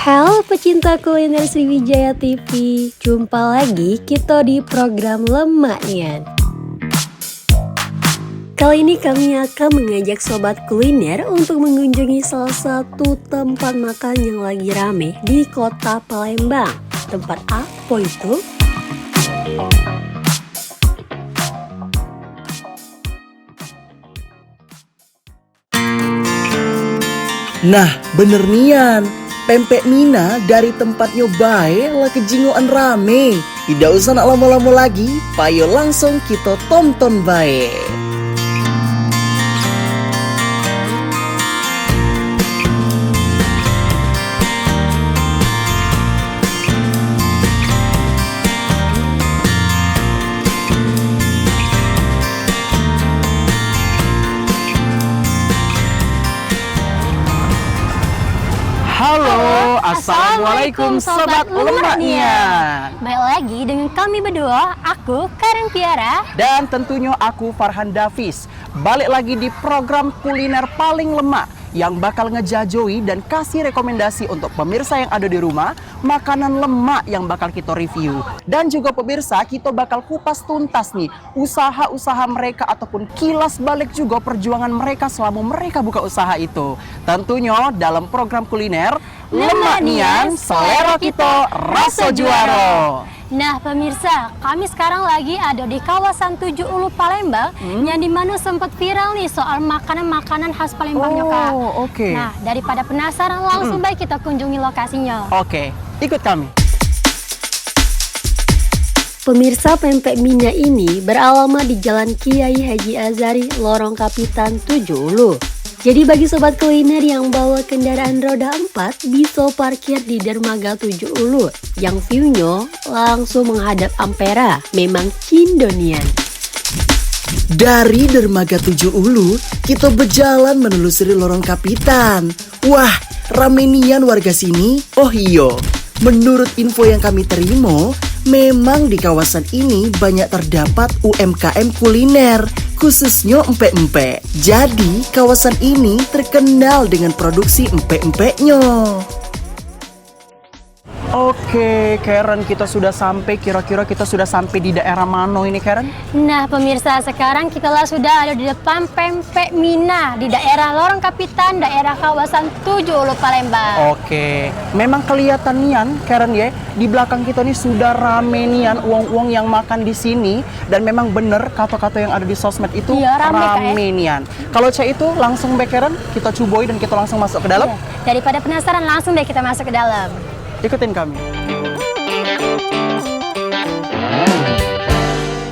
Halo pecinta kuliner Sriwijaya TV, jumpa lagi kita di program Lemak Nian. Kali ini kami akan mengajak sobat kuliner untuk mengunjungi salah satu tempat makan yang lagi rame di kota Palembang. Tempat apa itu? Nah, bener nian. Pempek Mina dari tempatnya bae lah kejingoan rame. Tidak usah nak lama-lama lagi, payo langsung kita tonton bae. Halo, assalamualaikum sobat Lemak Nian. Baik lagi dengan kami berdua, aku Karen Tiara. Dan tentunya aku Farhan Davis. Balik lagi di program kuliner paling lemak yang bakal ngejajoi dan kasih rekomendasi untuk pemirsa yang ada di rumah makanan lemak yang bakal kita review. Dan juga pemirsa, kita bakal kupas tuntas nih usaha-usaha mereka ataupun kilas balik juga perjuangan mereka selama mereka buka usaha itu. Tentunya dalam program kuliner Lemak Nian, selera kita rasa juara. Nah pemirsa, kami sekarang lagi ada di kawasan 7 Ulu Palembang yang dimana sempat viral nih soal makanan-makanan khas Palembang Kak. Oke. Nah daripada penasaran langsung baik kita kunjungi lokasinya. Oke, ikut kami. Pemirsa, pempek Mina ini beralamat di Jalan Kiai Haji Azari, Lorong Kapitan 7 Ulu. Jadi bagi sobat kuliner yang bawa kendaraan roda 4 bisa parkir di dermaga 7 Ulu yang view-nya langsung menghadap Ampera. Memang Cindonian. Dari dermaga 7 Ulu, kita berjalan menelusuri Lorong Kapitan. Wah, rame nian warga sini. Oh iyo, menurut info yang kami terima, memang di kawasan ini banyak terdapat UMKM kuliner, khususnya empek-empek. Jadi, kawasan ini terkenal dengan produksi empek-empeknya. Oke, Karen, kita sudah sampai. Kira-kira kita sudah sampai di daerah mana ini, Karen? Nah pemirsa, sekarang kita sudah ada di depan pempek Mina di daerah Lorong Kapitan, daerah kawasan 7 Ulu Palembang. Oke, memang kelihatan nian, Karen ya. Di belakang kita nih sudah rame nian uang-uang yang makan di sini. Dan memang bener kata-kata yang ada di sosmed itu Iya, rame, nian. Kalau cek itu langsung baik, Karen, kita cuboi dan kita langsung masuk ke dalam. Iya. Daripada penasaran langsung deh kita masuk ke dalam. Ikutin kami.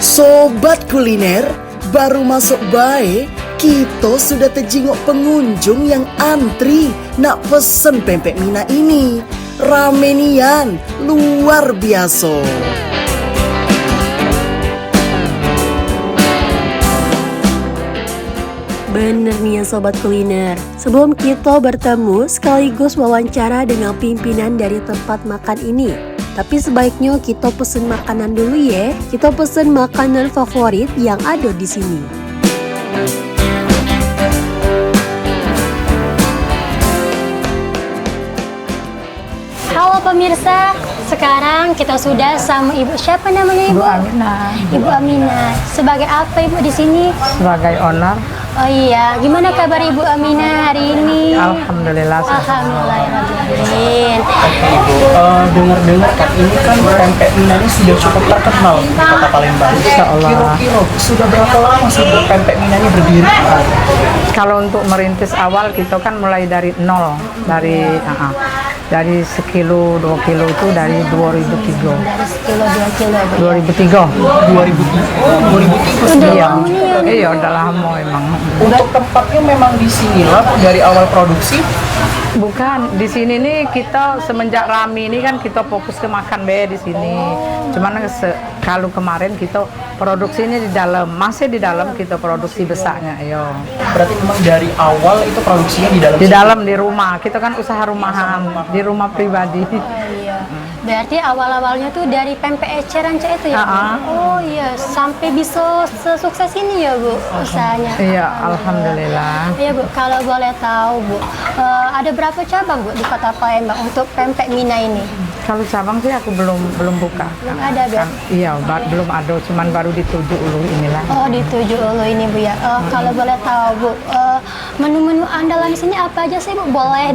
Sobat kuliner, baru masuk bae, kita sudah terjingok pengunjung yang antri nak pesen pempek Mina ini. Rame nian, luar biasa. Bener nih ya sobat kuliner. Sebelum kita bertemu sekaligus wawancara dengan pimpinan dari tempat makan ini. Tapi sebaiknya kita pesen makanan dulu ya. Kita pesen makanan favorit yang ada di sini. Halo pemirsa, sekarang kita sudah sama Ibu, siapa namanya Ibu? Ibu Aminah. Ibu Aminah. Sebagai apa Ibu di sini? Sebagai owner, Oh iya, gimana kabar Ibu Aminah hari ini? alhamdulillah. Alhamdulillahirrahmanirrahim. Dengar-dengar kan ini kan pempek Mina ini sudah cukup terkenal di kota Palembang. Insya Allah. Kira-kira sudah berapa lama sih pempek Mina ini berdiri? Kalau untuk merintis awal kita kan mulai dari nol, dari sekilo 2 kilo itu dari 2003. Dari sekilo 2 kilo. 2003. 2003. Iya, iya udah lama emang. Untuk tempatnya memang di sinilah dari awal produksi. Bukan di sini nih kita semenjak rame ini kan kita fokus ke makan be di sini. Cuman kalau kemarin kita produksinya di dalam, masih di dalam kita produksi besarnya, ayo. Berarti memang dari awal itu produksinya di dalam. Di dalam di rumah, kita kan usaha rumahan, di rumah pribadi. Iya. Iya. Berarti awal-awalnya tuh dari pempek eceran Cak itu ya, Bu? Oh iya, sampai bisa sesukses ini ya, Bu, usahanya. Iya, alhamdulillah. Iya, Bu. Kalau boleh tahu, Bu, ada berapa cabang, Bu, di Kota Palembang untuk pempek Mina ini? Kalau cabang sih aku belum buka. Belum ada, Bu? Iya, belum ada, cuman baru di 7 Ulu inilah. Oh, di 7 Ulu ini, Bu ya. Kalau boleh tahu, Bu, menu-menu andalan di sini apa aja sih, Bu? Boleh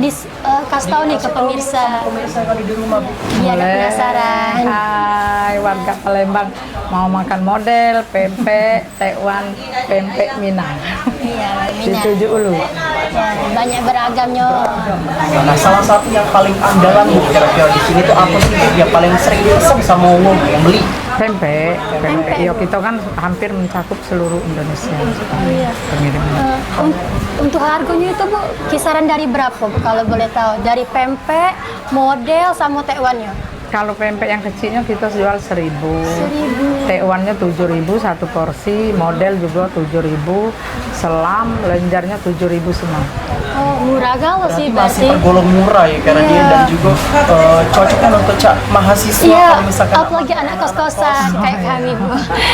kasih tahu nih ke pemirsa. Pemirsa yang ada di rumah, Bu. Biar penasaran. Hai warga Palembang, mau makan model pempek tekwan, pempek Minang. Iya, Di Mina. 7 Ulu. Ya, banyak beragamnya. Nah, salah satu yang paling andalan Bu kira-kira di sini tuh apa sih Bu, yang paling sering dipesan sama umum yang beli? Pempek. Iya, kita kan hampir mencakup seluruh Indonesia. Iya. Pengiriman. Untuk harganya itu, Bu, kisaran dari berapa, Bu, kalau boleh tahu? Dari pempek, model, sama tekwannya? Kalau pempek yang kecilnya kita jual 1.000. 1.000. Tekwannya 7.000 satu porsi, model juga 7.000, selam, lenjarnya 7.000 semua. Oh, murah galau sih Masih berarti. tergolong murah ya karena Iya. dia dan juga cocok kan untuk mahasiswa Iya, kalau misalkan apalagi anak kos-kosan kayak kami, Bu.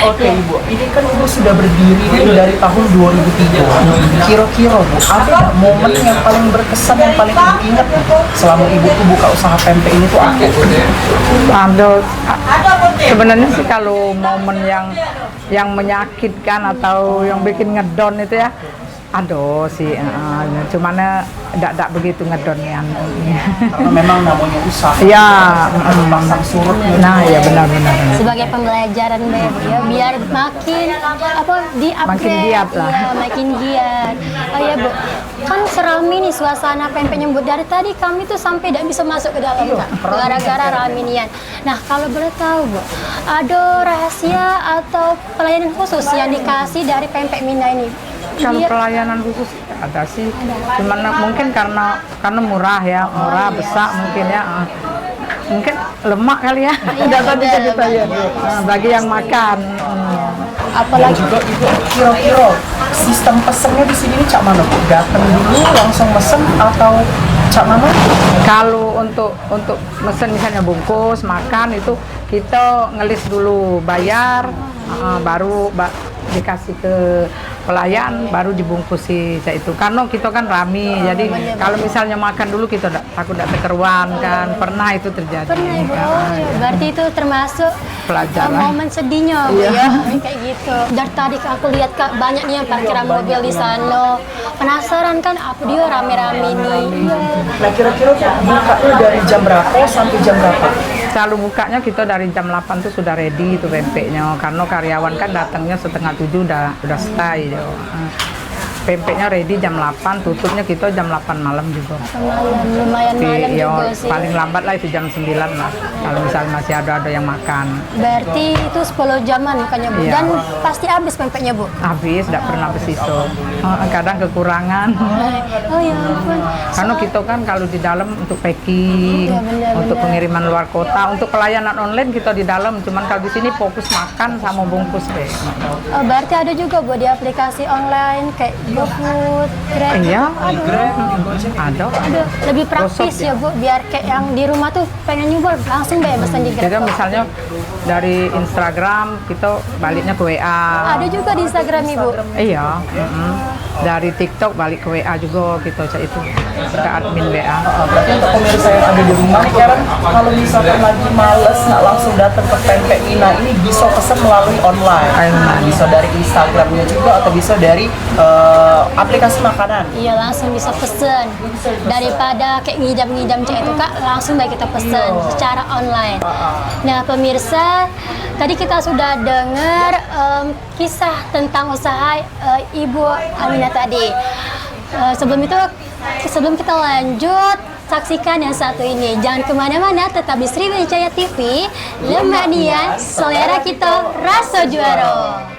Oke Ibu, ini kan Ibu sudah berdiri nih dari tahun 2003. Kira-kira Bu, ada nggak momen yang paling berkesan, yang paling Ibu ingat nih, selama Ibu tuh buka usaha pempek ini tuh apa? Ada sebenarnya sih kalau momen yang menyakitkan atau yang bikin ngedon itu ya, ada sih, cuman tidak begitu ngedon yang Karena memang namanya usaha. ya. Pasang surut. Nah ya benar-benar. Sebagai pembelajaran, Bu, ya, biar makin Makin giat lah. Iya, makin giat. Oh ya, Bu, kan serami nih suasana pempeknya, Bu. Dari tadi kami tuh sampai tidak bisa masuk ke dalam, Kak, gara-gara raminian. Nah, kalau boleh tahu, Bu, ada rahasia atau pelayanan khusus yang dikasih dari pempek Mina ini? Kalau Biar- pelayanan khusus ada sih, cuman mungkin karena murah ya, murah besar mungkin ya. Mungkin lemak kali ya, data kita ya. Bagi yang makan. apalagi Juga Ibu kira-kira sistem pesennya di sini nih Cak mana Bu? Datang dulu langsung mesen atau Cak mana? Kalau untuk mesen misalnya bungkus makan itu kita ngelis dulu, bayar, baru dikasih ke pelayan, baru dibungkusi kayak itu. Karena kita kan rame, jadi kalau misalnya makan dulu kita takut tidak kekeruan kan, pernah itu terjadi. pernah, Ibu. Oh, ya. Berarti itu termasuk Pelajaran. momen sedihnya, Bu, ya, kayak gitu. Dari tadi aku lihat, Kak, banyak nih yang parkiran mobil di sana. Penasaran kan apa dia rame-rame nih. Iya. Nah kira-kira bukanya dari jam berapa sampai jam berapa? Selalu bukanya kita dari jam 8 tuh sudah ready itu pempeknya, karena karyawan kan datangnya setengah 7 udah stay yo. Pempeknya ready jam 8, tutupnya kita jam 8 malam juga. Malam, lumayan malam Ya, juga sih. paling lambat lah itu jam 9 lah. Kalau misalnya masih ada yang makan. Berarti itu 10 jaman bukannya, Bu? Iya. Dan pasti habis pempeknya, Bu? Habis, tidak pernah habis itu. Kadang kekurangan. Oh ya ampun. Karena kita kan kalau di dalam untuk packing, Iya, benar, untuk benar. pengiriman luar kota, untuk pelayanan online kita di dalam. Cuman kalau di sini fokus makan sama bungkus deh. Oh, berarti ada juga, Bu, di aplikasi online kayak GoFood, Grab. Iya, ada. Aduh, lebih praktis ya, Bu, biar kayak yang di rumah tuh pengen nyumbol langsung deh pesan di Jadi Grab. misalnya dari Instagram kita baliknya ke WA. Ada juga di Instagram, Ibu. Iya. Dari TikTok balik ke WA juga kita cek itu ke admin WA. Berarti untuk pemirsa yang ada di rumah nih Karen, kalau misalkan lagi males nggak langsung datang ke pempek Mina ini bisa pesan melalui online. Online. Bisa dari Instagramnya juga atau bisa dari aplikasi makanan. Iya, langsung bisa pesen. Daripada kayak ngidam-ngidam cek itu, Kak, langsung baik kita pesen secara online. Nah, pemirsa, tadi kita sudah dengar kisah tentang usaha Ibu Aminah tadi. Sebelum kita lanjut, saksikan yang satu ini. Jangan kemana-mana, tetap di Sriwijaya TV. Lemak Nian, selera kita rasa juara.